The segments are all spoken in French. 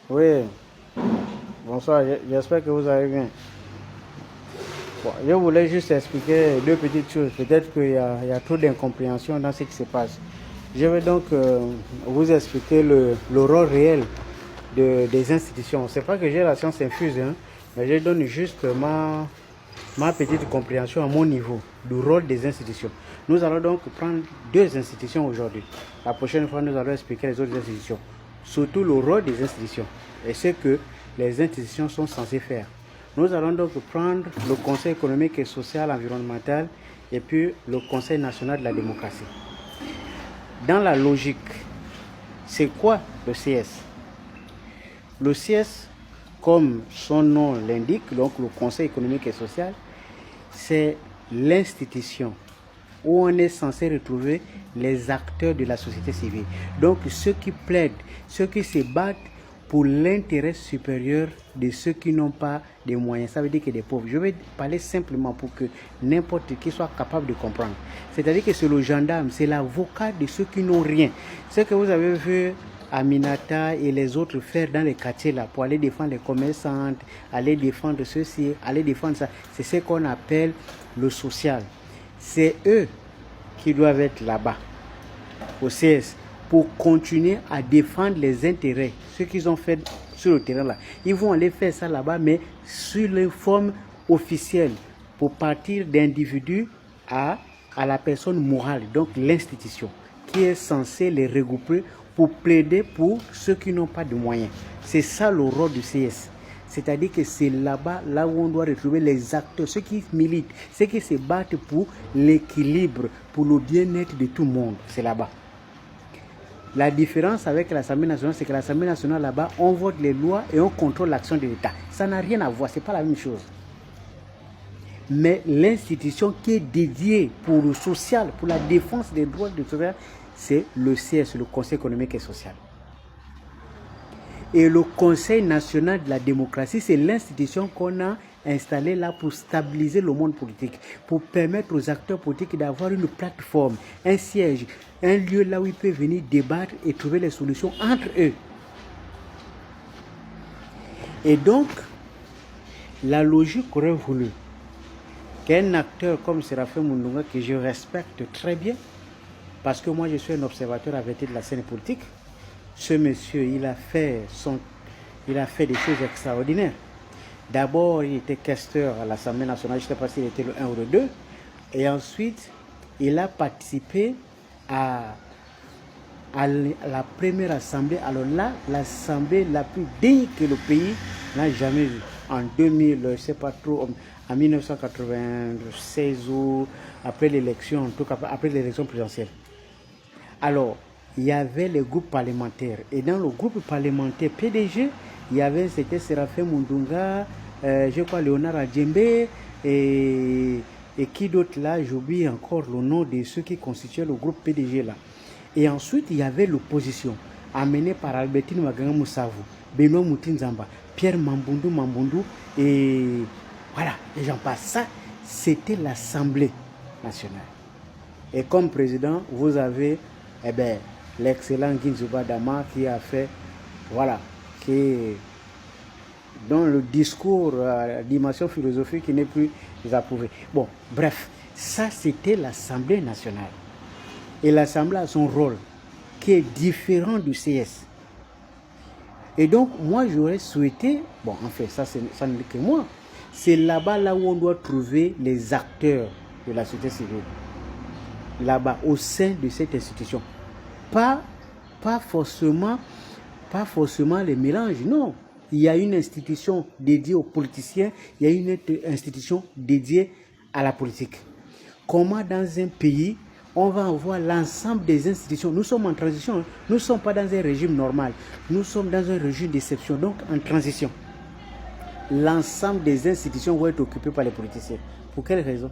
Oui, bonsoir, j'espère que vous allez bien. Bon, je voulais juste expliquer deux petites choses. Peut-être qu'il y a trop d'incompréhension dans ce qui se passe. Je vais donc vous expliquer le rôle réel des institutions. C'est pas que j'ai la science infuse, hein, mais je donne juste ma petite compréhension à mon niveau du rôle des institutions. Nous allons donc prendre deux institutions aujourd'hui. La prochaine fois, nous allons expliquer les autres institutions. Surtout le rôle des institutions et ce que les institutions sont censées faire. Nous allons donc prendre le Conseil économique et social environnemental et puis le Conseil national de la démocratie. Dans la logique, c'est quoi le CS? Le CS, comme son nom l'indique, donc le Conseil économique et social, c'est l'institution où on est censé retrouver les acteurs de la société civile. Donc ceux qui plaident, ceux qui se battent pour l'intérêt supérieur de ceux qui n'ont pas de moyens. Ça veut dire que des pauvres. Je vais parler simplement pour que n'importe qui soit capable de comprendre. C'est-à-dire que c'est le gendarme, c'est l'avocat de ceux qui n'ont rien. Ce que vous avez vu Aminata et les autres faire dans les quartiers là pour aller défendre les commerçantes, aller défendre ceci, aller défendre ça, c'est ce qu'on appelle le social. C'est eux qui doivent être là-bas au CS pour continuer à défendre les intérêts, ce qu'ils ont fait sur le terrain là. Ils vont aller faire ça là-bas, mais sur les formes officielles, pour partir d'individus à la personne morale, donc l'institution, qui est censée les regrouper pour plaider pour ceux qui n'ont pas de moyens. C'est ça le rôle du CS. C'est-à-dire que c'est là-bas, là où on doit retrouver les acteurs, ceux qui militent, ceux qui se battent pour l'équilibre, pour le bien-être de tout le monde. C'est là-bas. La différence avec l'Assemblée nationale, c'est que l'Assemblée nationale, là-bas, on vote les lois et on contrôle l'action de l'État. Ça n'a rien à voir, ce n'est pas la même chose. Mais l'institution qui est dédiée pour le social, pour la défense des droits du citoyen, c'est le CS, le Conseil économique et social. Et le Conseil national de la démocratie, c'est l'institution qu'on a installée là pour stabiliser le monde politique, pour permettre aux acteurs politiques d'avoir une plateforme, un siège, un lieu là où ils peuvent venir débattre et trouver les solutions entre eux. Et donc, la logique aurait voulu qu'un acteur comme Séraphin Mundunga, que je respecte très bien, parce que moi je suis un observateur averti de la scène politique, ce monsieur, il a fait des choses extraordinaires. D'abord, il était questeur à l'Assemblée nationale, je ne sais pas s'il était le 1 ou le 2. Et ensuite, il a participé à la première assemblée. Alors là, l'assemblée la plus digne que le pays n'a jamais vue. En 2000, je ne sais pas trop, en 1996 ou après l'élection, en tout cas après l'élection présidentielle. Alors, il y avait les groupes parlementaires. Et dans le groupe parlementaire PDG, il y avait, c'était Séraphin Mundunga, je crois Léonard Adjembe, et qui d'autre là, j'oublie encore le nom de ceux qui constituaient le groupe PDG là. Et ensuite, il y avait l'opposition, amenée par Albertine Maganga Moussavu, Benoît Moutinzamba, Pierre Mambundu, et voilà, et j'en passe. Ça, c'était l'Assemblée nationale. Et comme président, vous avez l'excellent Guinzuba Dama qui a fait, voilà, dans le discours, la dimension philosophique qui n'est plus approuvée. Bon, bref, ça c'était l'Assemblée nationale. Et l'Assemblée a son rôle qui est différent du CS. Et donc, moi j'aurais souhaité, bon, en fait, ça n'est que moi, c'est là-bas là où on doit trouver les acteurs de la société civile. Là-bas, au sein de cette institution. Pas forcément les mélanges, non. Il y a une institution dédiée aux politiciens, il y a une institution dédiée à la politique. Comment dans un pays, on va avoir l'ensemble des institutions. Nous sommes en transition, nous ne sommes pas dans un régime normal, nous sommes dans un régime d'exception, donc en transition. L'ensemble des institutions vont être occupées par les politiciens. Pour quelle raison?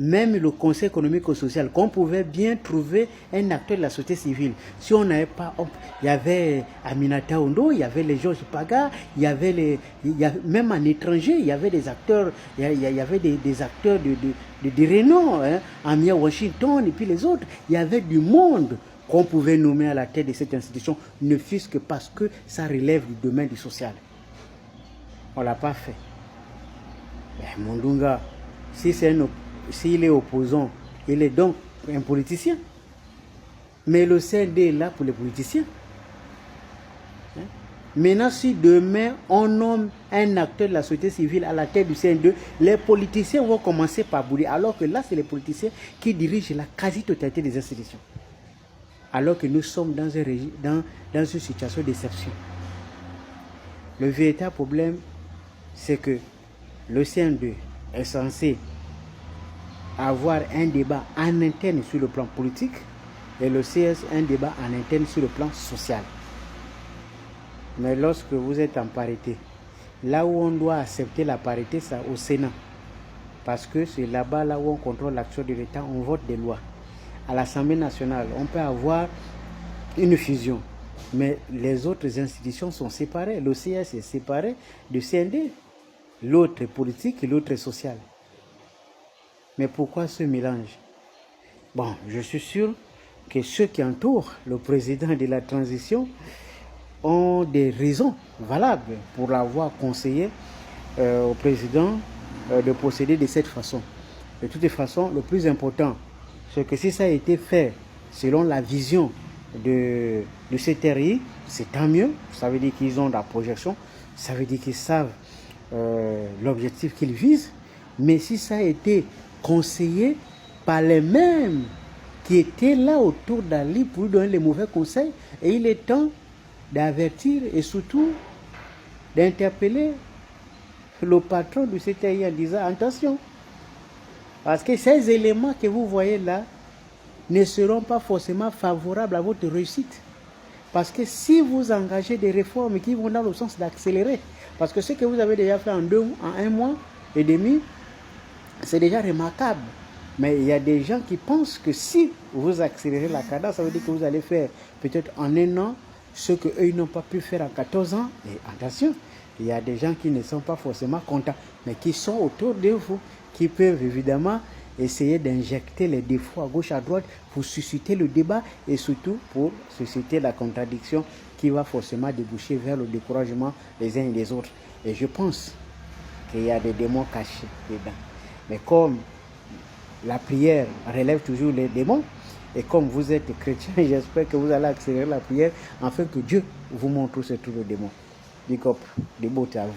Même le Conseil économique et social, qu'on pouvait bien trouver un acteur de la société civile. Si on n'avait pas, il y avait Aminata Ondo, il y avait les Georges Paga, même en étranger, il y avait des acteurs, il y avait des acteurs de renom, hein, Amia Washington et puis les autres. Il y avait du monde qu'on pouvait nommer à la tête de cette institution, ne fût-ce que parce que ça relève du domaine du social. On ne l'a pas fait. Ben, Mundunga, s'il est opposant, il est donc un politicien. Mais le CND est là pour les politiciens. Maintenant, si demain on nomme un acteur de la société civile à la tête du CND, les politiciens vont commencer par bouder. Alors que là, c'est les politiciens qui dirigent la quasi-totalité des institutions. Alors que nous sommes dans une situation d'exception. Le véritable problème, c'est que le CND est censé avoir un débat en interne sur le plan politique et le CS un débat en interne sur le plan social. Mais lorsque vous êtes en parité, là où on doit accepter la parité, c'est au Sénat. Parce que c'est là-bas, là où on contrôle l'action de l'État, on vote des lois. À l'Assemblée nationale, on peut avoir une fusion. Mais les autres institutions sont séparées. Le CS est séparé du CND. L'autre est politique et l'autre est social. Mais pourquoi ce mélange? Bon, je suis sûr que ceux qui entourent le président de la transition ont des raisons valables pour l'avoir conseillé au président de procéder de cette façon. De toute façon, le plus important, c'est que si ça a été fait selon la vision de CTRI, c'est tant mieux. Ça veut dire qu'ils ont la projection, ça veut dire qu'ils savent l'objectif qu'ils visent. Mais si ça a été conseillé par les mêmes qui étaient là autour d'Ali pour lui donner les mauvais conseils, et il est temps d'avertir et surtout d'interpeller le patron du CTI en disant attention, parce que ces éléments que vous voyez là ne seront pas forcément favorables à votre réussite. Parce que si vous engagez des réformes qui vont dans le sens d'accélérer, parce que ce que vous avez déjà fait en 1 mois et demi, c'est déjà remarquable. Mais il y a des gens qui pensent que si vous accélérez la cadence, ça veut dire que vous allez faire peut-être en 1 an ce qu'eux n'ont pas pu faire en 14 ans. Et attention, il y a des gens qui ne sont pas forcément contents, mais qui sont autour de vous, qui peuvent évidemment essayer d'injecter les défauts à gauche, à droite, pour susciter le débat et surtout pour susciter la contradiction qui va forcément déboucher vers le découragement des uns et des autres. Et je pense qu'il y a des démons cachés dedans. Mais comme la prière relève toujours les démons, et comme vous êtes chrétien, j'espère que vous allez accélérer la prière afin que Dieu vous montre où se trouve le démon. Big up, des beaux à vous.